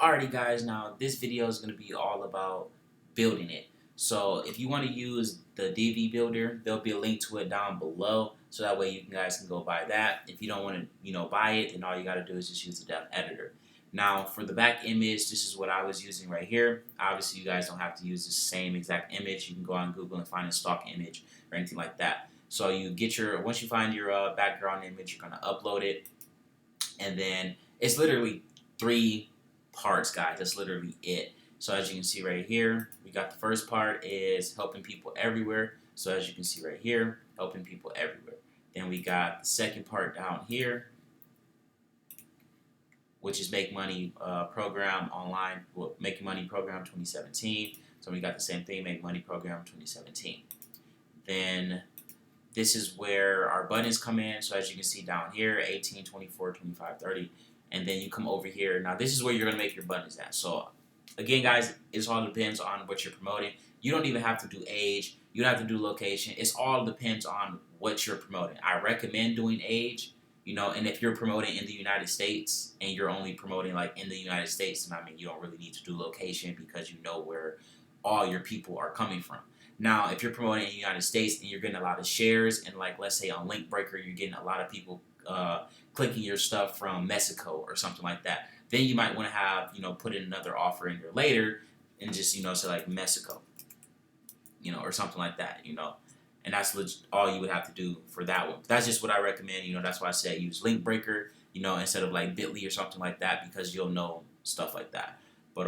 Alrighty guys, now this video is going to be all about building it. So if you want to use the Divi builder, there'll be a link to it down below, so that way you guys can go buy that. If you don't want to, buy it, then all you got to do is just use the dev editor. Now for the back image, this is what I was using right here. Obviously you guys don't have to use the same exact image. You can go on Google and find a stock image or anything like that. So you get once you find your background image, you're going to upload it, and then it's literally three parts, guys. That's literally it. So as you can see right here, we got the first part is helping people everywhere. So as you can see right here, helping people everywhere. Then we got the second part down here, which is Make Money Program Online, well, Make Money Program 2017. So we got the same thing, Make Money Program 2017. Then this is where our buttons come in. So as you can see down here, 18, 24, 25, 30. And then you come over here. Now this is where you're going to make your buttons at. So again, guys, it all depends on what you're promoting. You don't even have to do age. You don't have to do location. It's all depends on what you're promoting. I recommend doing age, and if you're promoting in the United States and you're only promoting like in the United States, then I mean, you don't really need to do location because you know where all your people are coming from. Now, if you're promoting in the United States and you're getting a lot of shares, and like let's say on Linkbreaker, you're getting a lot of people clicking your stuff from Mexico or something like that, then you might want to have put in another offer in there later, and just say like Mexico, or something like that, and that's all you would have to do for that one. That's just what I recommend. That's why I say use Linkbreaker, instead of like Bitly or something like that, because you'll know stuff like that. But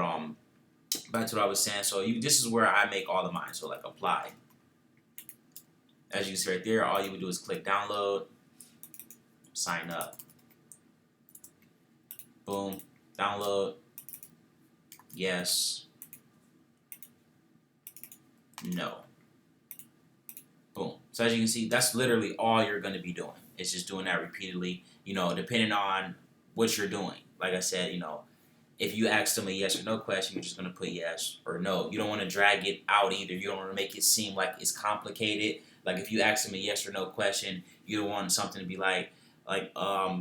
back to what I was saying. So this is where I make all of mine. So like apply. As you can see right there, all you would do is click download, sign up. Boom, download. Yes. No. Boom. So as you can see, that's literally all you're going to be doing. It's just doing that repeatedly, depending on what you're doing. Like I said, if you ask them a yes or no question, you're just going to put yes or no. You don't want to drag it out either. You don't want to make it seem like it's complicated. Like if you ask them a yes or no question, you don't want something to be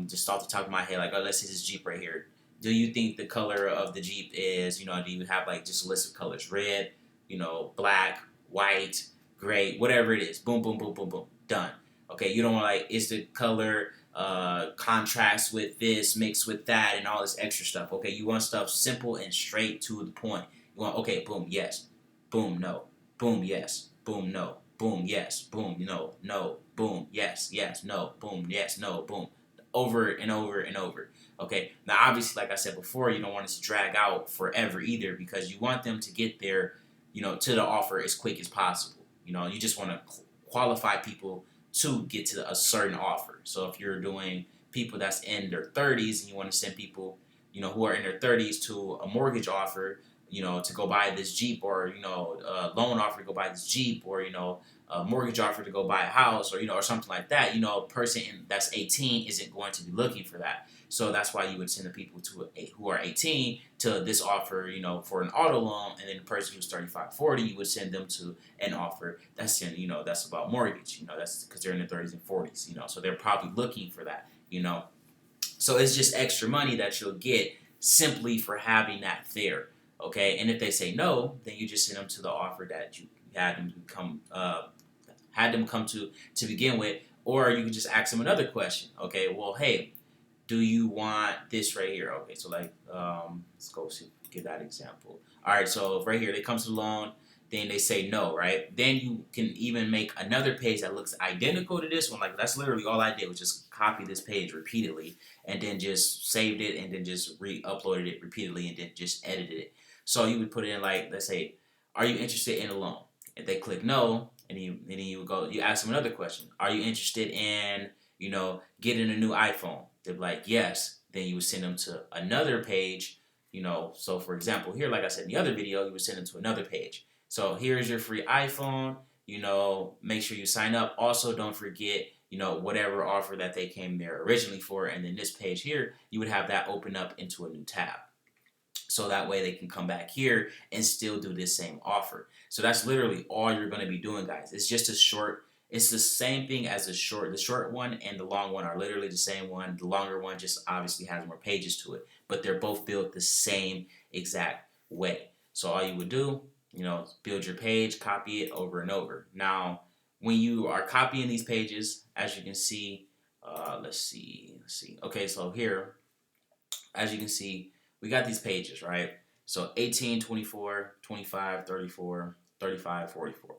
just off the top of my head, like, oh, let's say this Jeep right here. Do you think the color of the Jeep is, do you have like just a list of colors? Red, black, white, gray, whatever it is. Boom, boom, boom, boom, boom. Done. Okay, you don't want like, is the color contrast with this, mixed with that, and all this extra stuff. Okay, you want stuff simple and straight to the point. You want, okay, boom, yes, boom, no, boom, yes, boom, no, boom, yes, boom, no, no, boom, yes, yes, no, boom, yes, no, boom, over and over and over. Okay, now obviously, like I said before, you don't want it to drag out forever either, because you want them to get there, to the offer as quick as possible. You just want to qualify people to get to a certain offer. So if you're doing people that's in their 30s and you want to send people, who are in their 30s to a mortgage offer, to go buy this Jeep, or a loan offer to go buy this Jeep, or a mortgage offer to go buy a house, or or something like that. A person that's 18 isn't going to be looking for that. So that's why you would send the people who are 18 to this offer, for an auto loan, and then the person who's 35, 40, you would send them to an offer that's that's about mortgage. That's because they're in their 30s and 40s. So they're probably looking for that. So it's just extra money that you'll get simply for having that there. Okay, and if they say no, then you just send them to the offer that you had them come to begin with, or you can just ask them another question. Okay, well, hey, do you want this right here? Okay, so like, let's go see, give that example. All right, so right here, they come to the loan, then they say no, right? Then you can even make another page that looks identical to this one. Like that's literally all I did was just copy this page repeatedly, and then just saved it, and then just re-uploaded it repeatedly, and then just edited it. So you would put in like, let's say, are you interested in a loan? If they click no, and then you would go, you ask them another question. Are you interested in, getting a new iPhone? They're like, yes. Then you would send them to another page, So for example, here, like I said in the other video, you would send them to another page. So here's your free iPhone. Make sure you sign up. Also, don't forget, whatever offer that they came there originally for. And then this page here, you would have that open up into a new tab. So that way they can come back here and still do this same offer. So that's literally all you're going to be doing, guys. It's just a short It's the same thing as the short one and the long one are literally the same one. The longer one just obviously has more pages to it, but they're both built the same exact way. So all you would do, build your page, copy it over and over. Now, when you are copying these pages, as you can see, let's see. Okay, so here, as you can see, we got these pages, right? So 18, 24, 25, 34, 35, 44.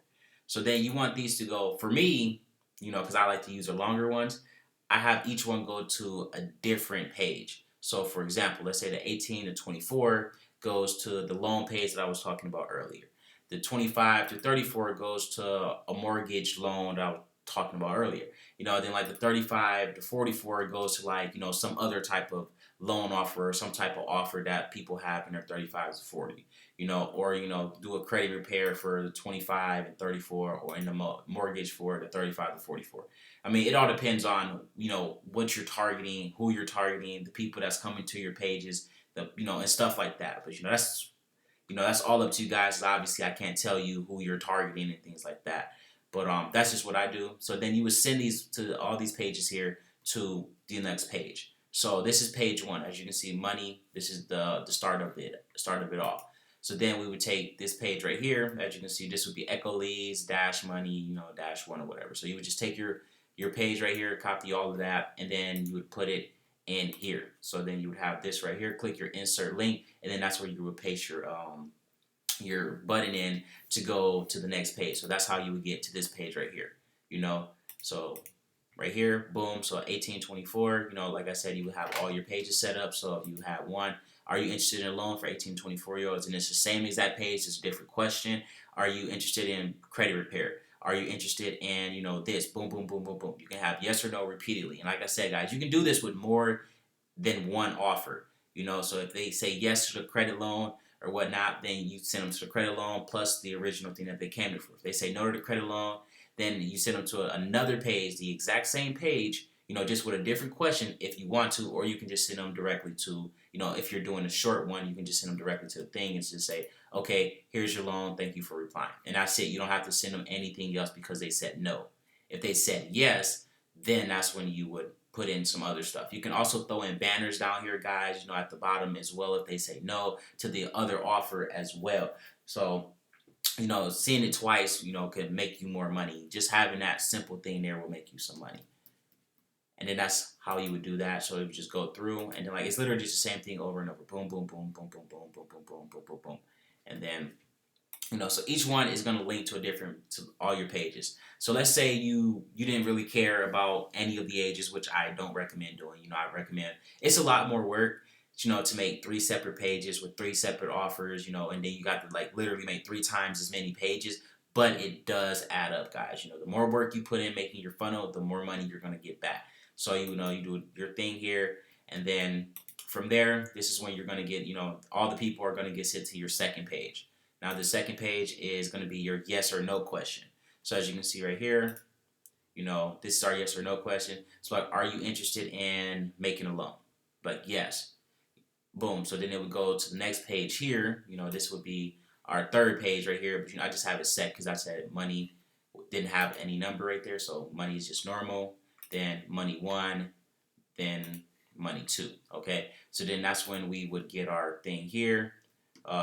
So then you want these to go, for me, because I like to use the longer ones, I have each one go to a different page. So for example, let's say the 18 to 24 goes to the loan page that I was talking about earlier. The 25 to 34 goes to a mortgage loan that I was talking about earlier. Then like the 35 to 44 goes to like, some other type of loan offer or some type of offer that people have in their 35 to 40, or do a credit repair for the 25 and 34, or in the mortgage for the 35 to 44. I mean, it all depends on what you're targeting, who you're targeting, the people that's coming to your pages, and stuff like that. But that's all up to you guys. Obviously, I can't tell you who you're targeting and things like that. But that's just what I do. So then you would send these to all these pages here to the next page. So this is page one. As you can see, money. This is the start of it all. So then we would take this page right here. As you can see, this would be Echo Leads dash money, dash one or whatever. So you would just take your page right here, copy all of that, and then you would put it in here. So then you would have this right here. Click your insert link, and then that's where you would paste your button in to go to the next page. So that's how you would get to this page right here. So right here, boom. So 1824, like I said, you would have all your pages set up. So if you have one, are you interested in a loan for 18-24-year-olds? And it's the same exact page, it's a different question. Are you interested in credit repair? Are you interested in, this? Boom, boom, boom, boom, boom. You can have yes or no repeatedly. And like I said, guys, you can do this with more than one offer. So if they say yes to the credit loan or whatnot, then you send them to the credit loan plus the original thing that they came to for. If they say no to the credit loan, then you send them to another page, the exact same page, just with a different question if you want to, or you can just send them directly to, if you're doing a short one, you can just send them directly to the thing and just say, okay, here's your loan, thank you for replying. And that's it. You don't have to send them anything else because they said no. If they said yes, then that's when you would put in some other stuff. You can also throw in banners down here, guys, at the bottom as well if they say no to the other offer as well. So, seeing it twice, could make you more money. Just having that simple thing there will make you some money. And then that's how you would do that. So you would just go through, and then it's literally just the same thing over and over. Boom, boom, boom, boom, boom, boom, boom, boom, boom, boom, boom, boom. And then, so each one is going to link to all your pages. So let's say you didn't really care about any of the ages, which I don't recommend doing. I recommend, it's a lot more work, to make 3 separate pages with 3 separate offers, and then you got to literally make 3 times as many pages. But it does add up, guys. The more work you put in making your funnel, the more money you're going to get back. So, you do your thing here, and then from there, this is when you're going to get, all the people are going to get sent to your second page. Now, the second page is going to be your yes or no question. So, as you can see right here, this is our yes or no question. So, are you interested in making a loan? Yes. Boom. So, then it would go to the next page here. This would be our third page right here. But, I just have it set because I said money didn't have any number right there. So, money is just normal. Then money 1, then money 2. Okay, so then that's when we would get our thing here.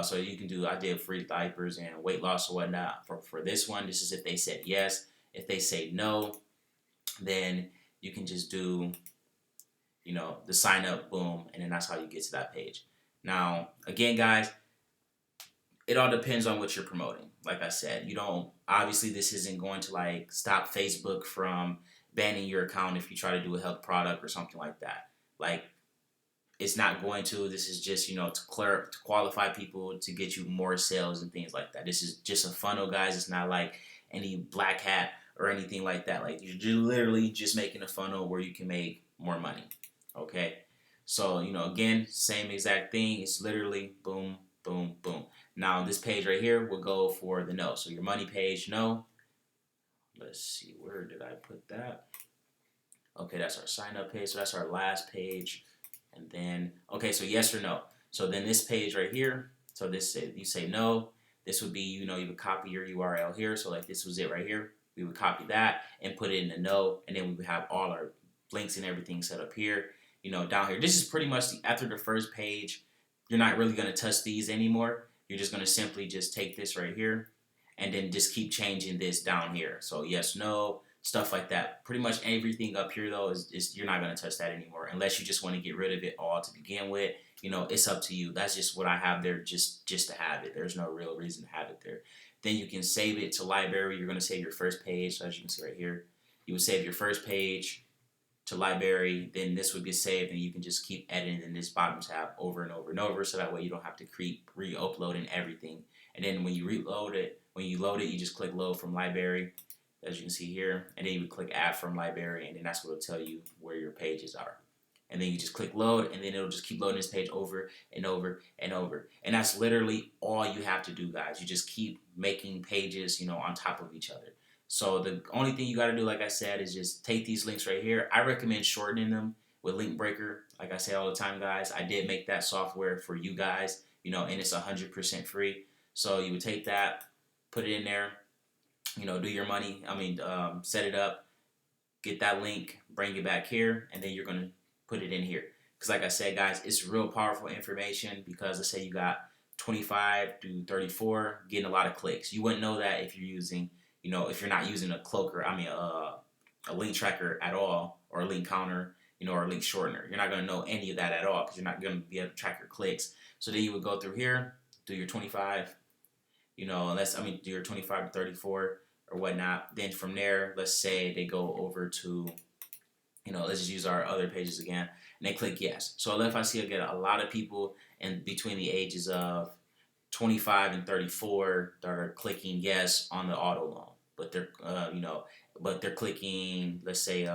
So you can do, I did free diapers and weight loss or whatnot for this one. This is if they said yes. If they say no, then you can just do, the sign up, boom, and then that's how you get to that page. Now, again, guys, it all depends on what you're promoting. Like I said, obviously this isn't going to stop Facebook from banning your account if you try to do a health product or something like that. It's not going to. This is just, to qualify people to get you more sales and things like that. This is just a funnel, guys. It's not like any black hat or anything like that. You're literally just making a funnel where you can make more money. Okay? So, again, same exact thing. It's literally boom, boom, boom. Now, this page right here will go for the no. So, your money page, no. Let's see, where did I put that? Okay, that's our sign up page. So that's our last page. And then, okay, so yes or no. So then this page right here, so you say no. This would be, you would copy your URL here. So this was it right here. We would copy that and put it in a note, and then we would have all our links and everything set up here. Down here. This is pretty much after the first page. You're not really gonna touch these anymore. You're just gonna simply just take this right here, and then just keep changing this down here. So yes, no, stuff like that. Pretty much everything up here though is you're not gonna touch that anymore unless you just want to get rid of it all to begin with. It's up to you. That's just what I have there just to have it. There's no real reason to have it there. Then you can save it to library. You're gonna save your first page. So as you can see right here, you would save your first page to library, then this would get saved, and you can just keep editing in this bottom tab over and over and over, so that way you don't have to keep re-uploading everything. And then when you load it, you just click load from library, as you can see here, and then you would click add from library, and then that's what will tell you where your pages are. And then you just click load, and then it'll just keep loading this page over and over and over. And that's literally all you have to do, guys. You just keep making pages, on top of each other. So the only thing you got to do, like I said, is just take these links right here. I recommend shortening them with Link Breaker. Like I say all the time, guys, I did make that software for you guys, and it's 100% free. So you would take that, put it in there, do your money. Set it up, get that link, bring it back here, and then you're going to put it in here. Because like I said, guys, it's real powerful information because let's say you got 25 to 34 getting a lot of clicks. You wouldn't know that if you're using if you're not using a a link tracker at all, or a link counter, or a link shortener. You're not going to know any of that at all because you're not going to be able to track your clicks. So then you would go through here, do your 25, do your 25 to 34 or whatnot. Then from there, let's say they go over to, let's just use our other pages again, and they click yes. So if I see I get a lot of people in between the ages of 25 and 34 that are clicking yes on the auto loan, but they're clicking, let's say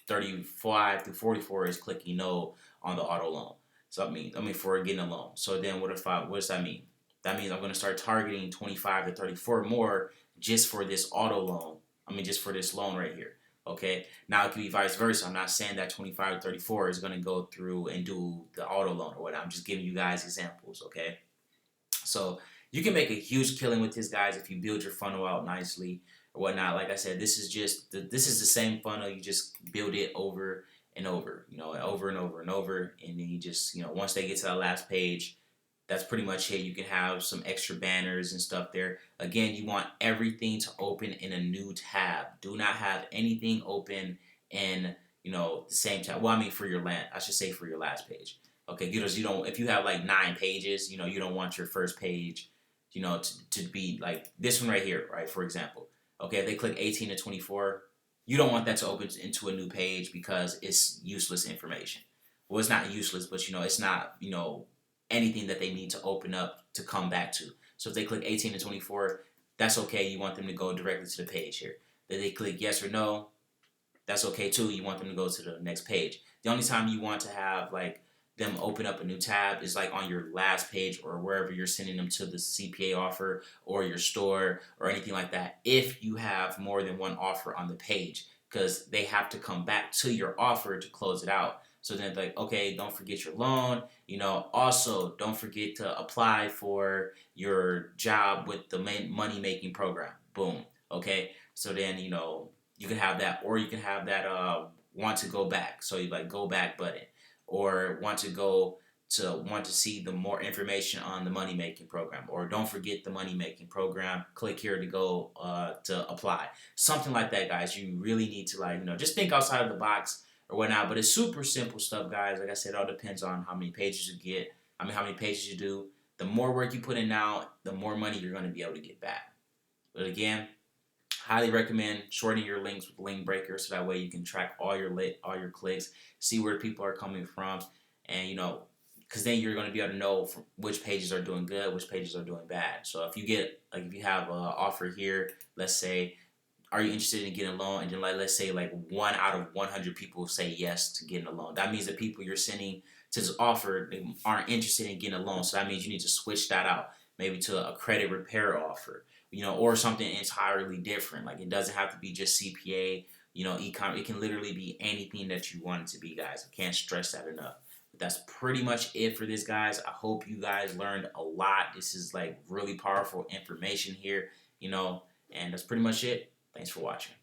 35 to 44 is clicking no on the auto loan. So for getting a loan. So then what does that mean? That means I'm going to start targeting 25 to 34 more just for this auto loan. Just for this loan right here. Okay. Now it could be vice versa. I'm not saying that 25 to 34 is going to go through and do the auto loan or whatever. I'm just giving you guys examples. Okay. So you can make a huge killing with this, guys, if you build your funnel out nicely or whatnot. Like I said, this is the same funnel. You just build it over and over, over and over and over, and then you just, once they get to that last page, that's pretty much it. You can have some extra banners and stuff there. Again, you want everything to open in a new tab. Do not have anything open in the same tab. Well, for your for your last page. Okay, because you don't. If you have like 9 pages, you don't want your first page, to be like this one right here, right? For example, okay, if they click 18 to 24, you don't want that to open into a new page because it's useless information. Well, it's not useless, but it's not anything that they need to open up to come back to. So if they click 18 to 24, that's okay. You want them to go directly to the page here. Then they click yes or no, that's okay too. You want them to go to the next page. The only time you want to have like them open up a new tab is like on your last page or wherever you're sending them to the CPA offer or your store or anything like that, if you have more than one offer on the page, because they have to come back to your offer to close it out. So then like, okay, don't forget your loan, also don't forget to apply for your job with the money making program. Boom. Okay. So then, you can have that, or you can have that want to go back. So you like go back button, or want to see the more information on the money making program, or don't forget the money making program, click here to go to apply, something like that, guys. You really need to just think outside of the box or whatnot. But it's super simple stuff, guys. Like I said, it all depends on how many pages you get. How many pages you do. The more work you put in now, the more money you're going to be able to get back. But again, highly recommend shortening your links with Link Breaker, so that way you can track all your clicks, see where people are coming from, and because then you're going to be able to know which pages are doing good, which pages are doing bad. So if you have an offer here, let's say, are you interested in getting a loan? And then let's say 1 out of 100 people say yes to getting a loan. That means the people you're sending to this offer, they aren't interested in getting a loan. So that means you need to switch that out, maybe to a credit repair offer, or something entirely different. Like it doesn't have to be just CPA, e-commerce. It can literally be anything that you want it to be, guys. I can't stress that enough. But that's pretty much it for this, guys. I hope you guys learned a lot. This is really powerful information here, and that's pretty much it. Thanks for watching.